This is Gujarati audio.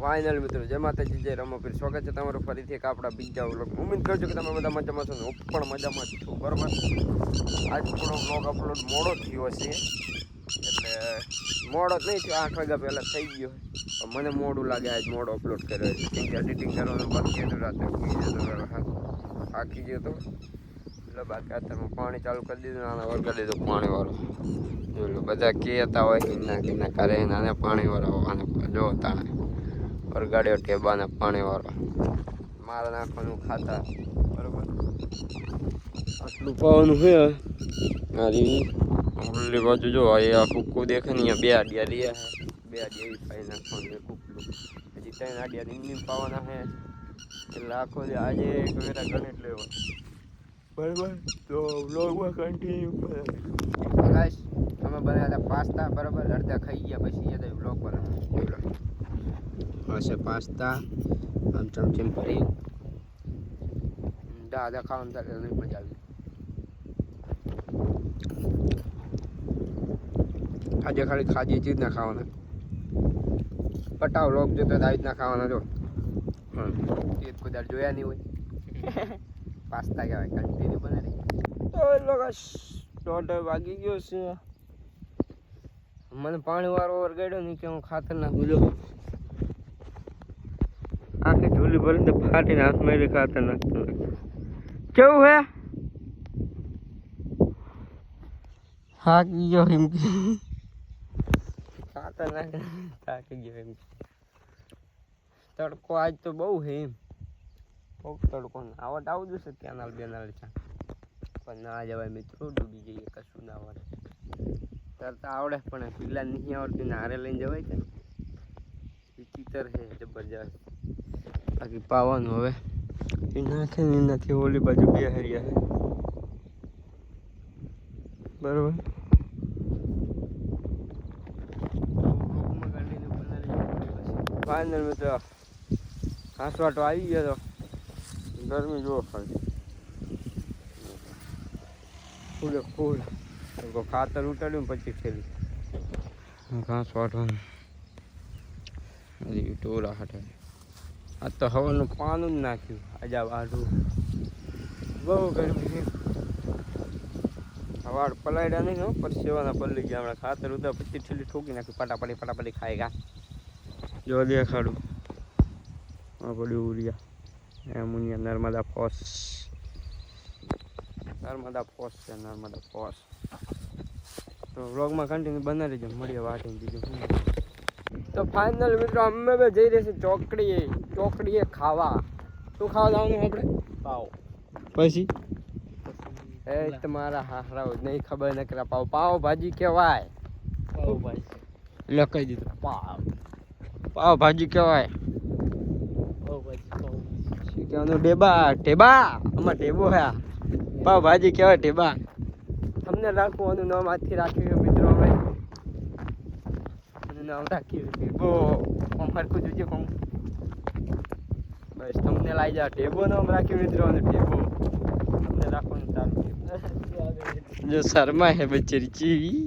ફાઇનલ મિત્રો જય માતાજી જય રમાપીર સ્વાગત છે તમારું ફરીથી એક આપણા બીજા વ્લોગ ઉમ્મીદ કરું છું કે તમે બધા મજામાં છો ને હું પણ મજામાં જ છું બરાબર આજ થોડો વ્લોગ અપલોડ મોડો થયો હશે એટલે મોડો જ નહીં થયો 8 વાગ્યા પહેલાં થઈ ગયો પણ મને મોડું લાગે આજ મોડો અપલોડ કર્યો છે કેમ કે એડિટિંગ કરવાનું બાકી હતું રાતે થાકી ગયો તો એટલે બાકી અત્યારે પાણી ચાલુ કરી દીધું આને વળગાડી દીધું પાણીવાળું જોયું બધા કહેતા હોય ના કરે નાને પાણીવાળો આને જો તાણે વરગાડ્યો ટેબાને પાણીવાળો મારા નાખવાનું ખાતા બરાબર આટલું પાવાનું છે મારી ઓલી બાજુ જો આ કુક્કું દેખે ને અહીંયા 2 આડિયા રહ્યા છે 2 આડિયા એવી ખાઈ નાખવાનું કુકલું હજી 3 આડિયા રીંગણી પાવાના છે એટલે આખો આજે વેરા ગણિત લેવો બરાબર તો વ્લોગમાં કન્ટિન્યુ કરે ગાઈસ અમે બનાવ્યા પાસ્તા બરાબર અડધા ખાઈ ગયા પછી એ વ્લોગ બનાવ્યો હશે પાસ્તા આમ ચમચમ ભરી દાદા ખાવાનું થાય નહીં મજા આવી આજે ખાલી ખાજી ચીજ ના ખાવાના પટાવ લોક જોતો આવી ના ખાવાના જો એ કદાચ જોયા નહીં હોય પાસ્તા કહેવાય કન્ટિન્યુ બનાવી તો લોકો 9 વાગી ગયો છે મને પાણી વાળો વરગાડ્યો નહીં કે હું ખાતર નાખું જો આખી ઢોલી ભરીને ફાટીને હાથ મારી ખાતર નાખતો કેવું હે થાકી ગયો એમ ખાતર નાખે થાકી ગયો એમ તડકો આજ તો બહુ હે એમ બહુ તડકો આવટ આવું જશે કેનાલ બેનાલ છે પણ ના જવાય મિત્રો ડૂબી જઈએ કશું ના આવડે તરતા આવડે પણ પીલા નહીં આવડતું ને હારે લઈને જવાય છે ચિતર છે જબરજસ્ત બાકી પાવાનું હવે એ નાખે ને નથી ઓલી બાજુ 2 હરિયા છે બરોબર ફાઇનલ મિત્રો ઘાસવાટો આવી ગયો તો ગરમી જુઓ ખાલી ફૂલે ફૂલ ખાતર ઉતાર્યું પછી ખેલી ઘાસ વાટવાનું હજી ટોરા હાટે આ તો હવાનું પાનું જ નાખ્યું આજે વાઢું બહુ ગરમી છે વાળ પલાળ્યા નહીં હો પરસેવાના પલ્લી ગયા હમણાં ખાતર ઉતાર પછી ઠેલી ઠોકી નાખ્યું પટાપટી ખાઈ ગયા જો દેખાડું આ પડ્યું ઉરિયા એમુનિયા નર્મદા ફોસ છે નર્મદા ફોસ તો વ્લોગમાં કન્ટિન્યુ બનાવી દેજો મળીએ વાટીને બીજું તો ફાઇનલ મિત્રો અમે બે જઈ રહ્યા છીએ ચોકડીએ ખાવા શું ખાવા જવાનું આપણે પાવ પછી એ તમારા હારાઓ નહીં ખબર ન કરા પાવ ભાજી કહેવાય પાવ ભાજી એટલે કહી દીધું પાવ ભાજી કહેવાય પાવ ભાજી શું કહેવાનું ટેબા આમાં ટેબો હે પાવ ભાજી કહેવાય ટેબા તમને રાખવાનું નામ આજથી રાખ્યું મિત્રો અમે નામ રાખ્યું ટેબો હરખું જોજો કોમ બસ તમને લાવી જા ટેબો નામ રાખ્યું મિત્રો અને ટેબો તમને રાખવાનું ચાલુ જો શર્મા હે બચેરી ચીવી